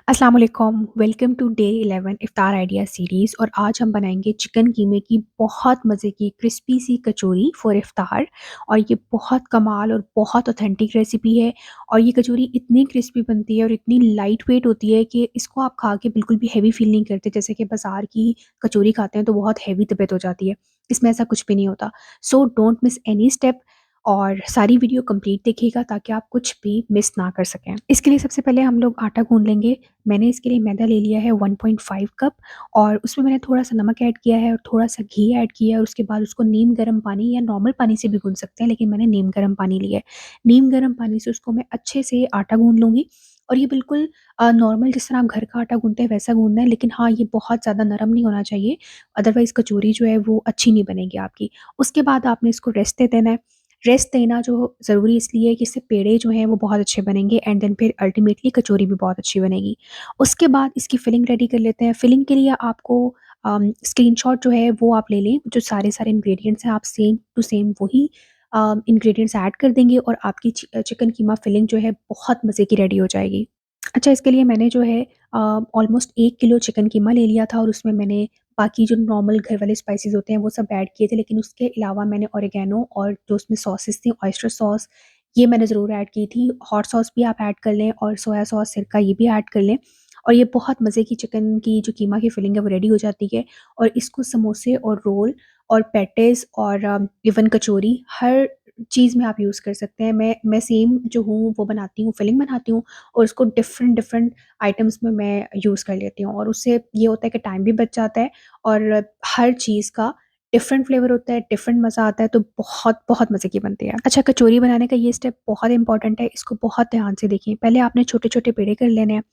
अस्सलाम वालेकुम, welcome to day 11 इफ्तार आइडिया सीरीज़। और आज हम बनाएंगे चिकन कीमे की बहुत मज़े की क्रिस्पी सी कचौरी फॉर इफ्तार। और ये बहुत कमाल और बहुत ऑथेंटिक रेसिपी है। और ये कचौरी इतनी क्रिस्पी बनती है और इतनी लाइट वेट होती है कि इसको आप खा के बिल्कुल भी हैवी फील नहीं करते, जैसे कि बाज़ार की कचौरी खाते हैं तो बहुत हैवी तबीयत हो जाती है। इसमें ऐसा कुछ भी नहीं होता। So don't miss any step और सारी वीडियो कंप्लीट देखिएगा ताकि आप कुछ भी मिस ना कर सकें। इसके लिए सबसे पहले हम लोग आटा गूंद लेंगे। मैंने इसके लिए मैदा ले लिया है 1.5 कप। और उसमें मैंने थोड़ा सा नमक ऐड किया है और थोड़ा सा घी ऐड किया है। और उसके बाद उसको नीम गर्म पानी या नॉर्मल पानी से भी गूंद सकते हैं, लेकिन मैंने नीम गर्म पानी लिया है। नीम गर्म पानी से उसको मैं अच्छे से आटा गूंद लूँगी। और ये बिल्कुल नॉर्मल जिस तरह आप घर का आटा गूंदते हैं वैसा गूंदना है, लेकिन हाँ, ये बहुत ज़्यादा नरम नहीं होना चाहिए, अदरवाइज़ कचौरी जो है वो अच्छी नहीं बनेगी आपकी। उसके बाद आपने इसको रेस्ट दे देना है। रेस्ट देना जो ज़रूरी इसलिए है कि इससे पेड़े जो हैं वो बहुत अच्छे बनेंगे एंड देन फिर अल्टीमेटली कचौरी भी बहुत अच्छी बनेगी। उसके बाद इसकी फिलिंग रेडी कर लेते हैं। फिलिंग के लिए आपको स्क्रीनशॉट जो है वो आप ले लें। जो सारे इंग्रेडिएंट्स हैं आप सेम टू सेम वही इंग्रेडिएंट्स ऐड कर देंगे और आपकी चिकन कीमा फिलिंग जो है बहुत मज़े की रेडी हो जाएगी। अच्छा, इसके लिए मैंने जो है ऑलमोस्ट 1 किलो चिकन कीमा ले लिया था और उसमें मैंने बाकी जो नॉर्मल घर वाले स्पाइसेस होते हैं वो सब ऐड किए थे, लेकिन उसके अलावा मैंने ऑरिगेनो और जो उसमें सॉसेस थी, ऑयस्टर सॉस, ये मैंने ज़रूर ऐड की थी। हॉट सॉस भी आप ऐड कर लें और सोया सॉस, सिरका ये भी ऐड कर लें। और ये बहुत मज़े की चिकन की जो कीमा की फिलिंग है वो रेडी हो जाती है। और इसको समोसे और रोल और पैटीज़ और इवन कचौरी हर चीज़ में आप यूज़ कर सकते हैं। मैं सेम जो हूँ वो बनाती हूँ, फिलिंग बनाती हूँ और उसको डिफ़रेंट डिफ़रेंट आइटम्स में मैं यूज़ कर लेती हूँ। और उससे ये होता है कि टाइम भी बच जाता है और हर चीज़ का डिफ़रेंट फ्लेवर होता है, डिफ़रेंट मज़ा आता है, तो बहुत मज़े की बनती है। अच्छा, कचौरी बनाने का ये स्टेप बहुत इम्पोर्टेंट है, इसको बहुत ध्यान से देखिए। पहले आपने छोटे-छोटे पेड़े कर लेने हैं।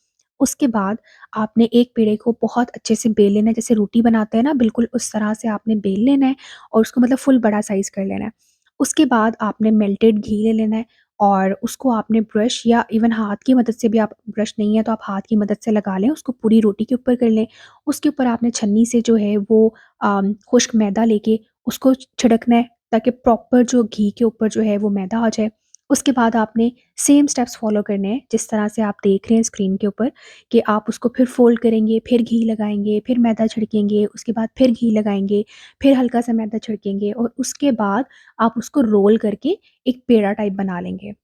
उसके बाद आपने एक पेड़े को बहुत अच्छे से बेल लेना है, जैसे रोटी बनाते हैं ना, बिल्कुल उस तरह से आपने बेल लेना है और उसको मतलब फुल बड़ा साइज़ कर लेना है। उसके बाद आपने मेल्टेड घी ले लेना है और उसको आपने ब्रश या इवन हाथ की मदद से भी, आप ब्रश नहीं है तो आप हाथ की मदद से लगा लें, उसको पूरी रोटी के ऊपर कर लें। उसके ऊपर आपने छन्नी से जो है वो खुश्क मैदा लेके उसको छिड़कना है ताकि प्रॉपर जो घी के ऊपर जो है वो मैदा आ जाए। उसके बाद आपने सेम स्टेप्स फॉलो करने हैं जिस तरह से आप देख रहे हैं स्क्रीन के ऊपर, कि आप उसको फिर फ़ोल्ड करेंगे, फिर घी लगाएँगे, फिर मैदा छिड़केंगे, उसके बाद फिर घी लगाएँगे, फिर हल्का सा मैदा छिड़केंगे और उसके बाद आप उसको रोल करके एक पेड़ा टाइप बना लेंगे।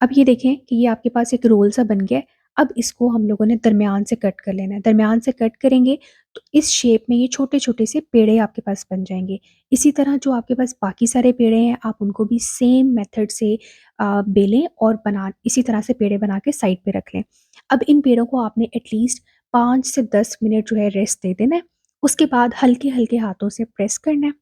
अब ये देखें कि ये आपके पास एक रोल सा बन गया है। अब इसको हम लोगों ने दरमियान से कट कर लेना है। दरमियान से कट करेंगे तो इस शेप में ये छोटे-छोटे से पेड़े आपके पास बन जाएँगे। इसी तरह जो आपके पास बाकी सारे पेड़े हैं, आप उनको भी सेम मेथड से बेलें और बना इसी तरह से पेड़े बना के साइड पे रख लें। अब इन पेड़ों को आपने एटलीस्ट 5 से 10 मिनट जो है रेस्ट दे देना है। उसके बाद हल्के-हल्के हाथों से प्रेस करना है।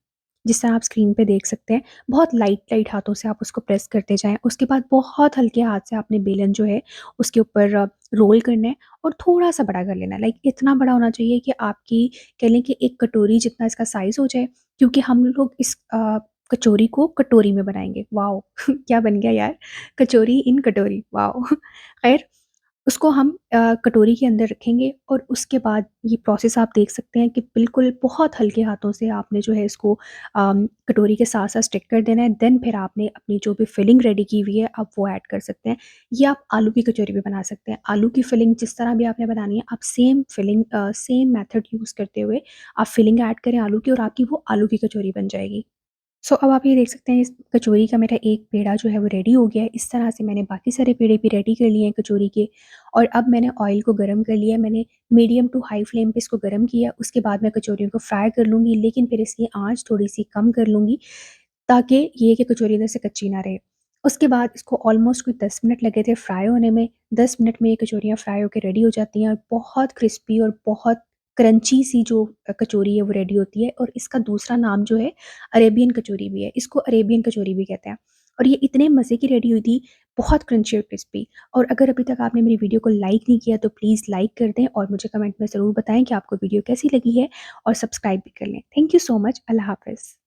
जिस तरह आप स्क्रीन पे देख सकते हैं, बहुत लाइट-लाइट हाथों से आप उसको प्रेस करते जाएँ। उसके बाद बहुत हल्के हाथ से आपने बेलन जो है उसके ऊपर रोल करना है और थोड़ा-सा बड़ा कर लेना है। लाइक इतना बड़ा होना चाहिए कि आपकी कह लें कि एक कटोरी जितना इसका साइज़ हो जाए, क्योंकि हम लोग इस कचौरी को कटोरी में बनाएँगे। वॉव! क्या बन गया यार! कचौरी इन कटोरी, वॉव! ख़ैर, उसको हम कटोरी के अंदर रखेंगे और उसके बाद ये प्रोसेस आप देख सकते हैं कि बिल्कुल बहुत हल्के हाथों से आपने जो है इसको कटोरी के साथ-साथ स्टिक कर देना है। देन फिर आपने अपनी जो भी फिलिंग रेडी की हुई है, आप वो ऐड कर सकते हैं। ये आप आलू की कचौरी भी बना सकते हैं। आलू की फिलिंग जिस तरह भी आपने बनानी है, आप same filling same method use करते हुए आप फिलिंग ऐड करें आलू की और आपकी वो आलू की कचौरी बन जाएगी। सो अब आप ये देख सकते हैं इस कचौरी का मेरा एक पेड़ा जो है वो रेडी हो गया है। इस तरह से मैंने बाकी सारे पेड़े भी रेडी कर लिए हैं कचौरी के। और अब मैंने ऑयल को गरम कर लिया है। मैंने मीडियम टू हाई फ्लेम पे इसको गरम किया। उसके बाद मैं कचौरियों को फ्राई कर लूँगी, लेकिन फिर इसकी आँच थोड़ी-सी कम कर लूँगी ताकि ये है कि कचौरी अंदर से कच्ची ना रहे। उसके बाद इसको ऑलमोस्ट कोई 10 मिनट लगे थे फ्राई होने में। 10 मिनट में ये कचौरियाँ फ्राई होके रेडी हो जाती हैं और बहुत क्रिस्पी और बहुत क्रंची सी जो कचौरी है वो रेडी होती है। और इसका दूसरा नाम जो है अरेबियन कचौरी भी है। इसको अरेबियन कचौरी भी कहते हैं। और ये इतने मज़े की रेडी हुई थी, बहुत क्रंची और क्रिस्पी। और अगर अभी तक आपने मेरी वीडियो को लाइक नहीं किया तो प्लीज़ लाइक कर दें और मुझे कमेंट में ज़रूर बताएँ कि आपको वीडियो कैसी लगी है और सब्सक्राइब भी कर लें। Thank you so much. अल्लाह हाफ़िज़।